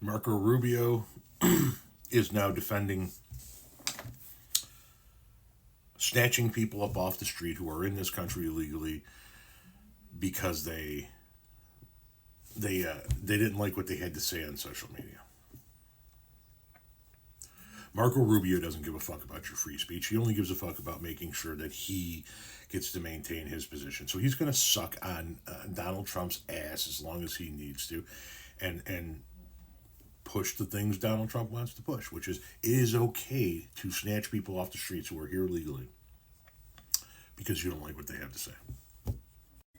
Marco Rubio is now defending snatching people up off the street who are in this country illegally because they didn't like what they had to say on social media. Marco Rubio doesn't give a fuck about your free speech. He only gives a fuck about making sure that he gets to maintain his position. So he's going to suck on Donald Trump's ass as long as he needs to, and push the things Donald Trump wants to push, which is it is okay to snatch people off the streets who are here legally because you don't like what they have to say.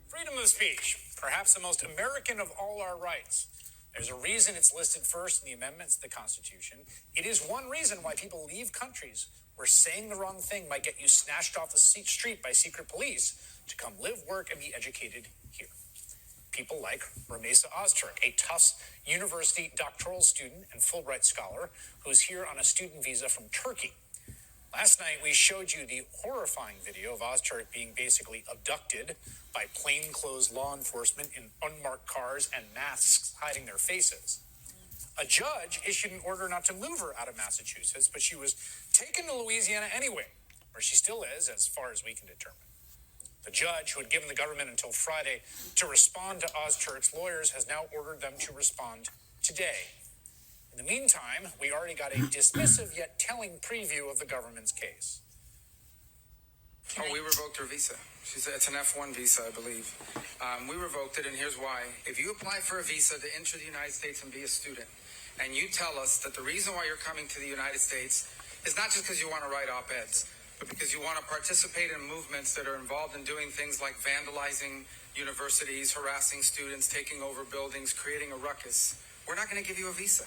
Freedom of speech, perhaps the most American of all our rights. There's a reason it's listed first in the amendments to the Constitution. It is one reason why people leave countries where saying the wrong thing might get you snatched off the street by secret police to come live, work, and be educated here. People like Ramesa Ozturk, a Tufts University doctoral student and Fulbright scholar who's here on a student visa from Turkey. Last night, we showed you the horrifying video of Ozturk being basically abducted by plainclothes law enforcement in unmarked cars and masks hiding their faces. A judge issued an order not to move her out of Massachusetts, but she was taken to Louisiana anyway, where she still is, as far as we can determine. The judge, who had given the government until Friday to respond to Ozturk's lawyers, has now ordered them to respond today. In the meantime, we already got a dismissive yet telling preview of the government's case. We revoked her visa. It's an F1 visa, I believe. We revoked it, and here's why. If you apply for a visa to enter the United States and be a student, and you tell us that the reason why you're coming to the United States is not just because you want to write op-eds, but because you want to participate in movements that are involved in doing things like vandalizing universities, harassing students, taking over buildings, creating a ruckus, we're not going to give you a visa.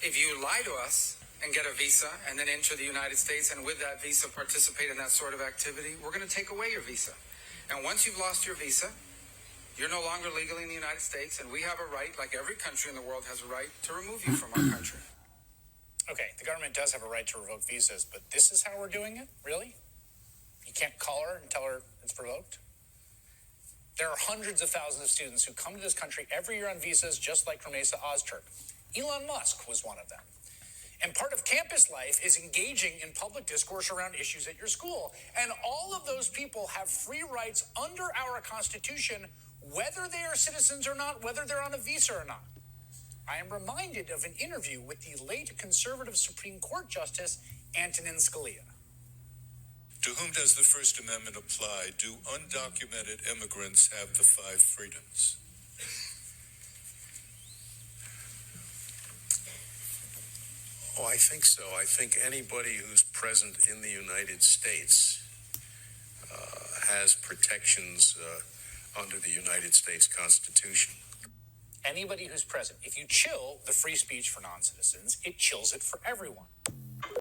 If you lie to us and get a visa and then enter the United States and with that visa participate in that sort of activity, we're going to take away your visa. And once you've lost your visa, you're no longer legally in the United States, and we have a right, like every country in the world has a right, to remove you from our country. Okay, the government does have a right to revoke visas, but this is how we're doing it? Really? You can't call her and tell her it's revoked? There are hundreds of thousands of students who come to this country every year on visas just like Ramesa Ozturk. Elon Musk was one of them. And part of campus life is engaging in public discourse around issues at your school. And all of those people have free rights under our Constitution, whether they are citizens or not, whether they're on a visa or not. I am reminded of an interview with the late conservative Supreme Court Justice Antonin Scalia. To whom does the First Amendment apply? Do undocumented immigrants have the 5 freedoms? Oh, I think so. I think anybody who's present in the United States has protections under the United States Constitution. Anybody who's present. If you chill the free speech for non-citizens, it chills it for everyone.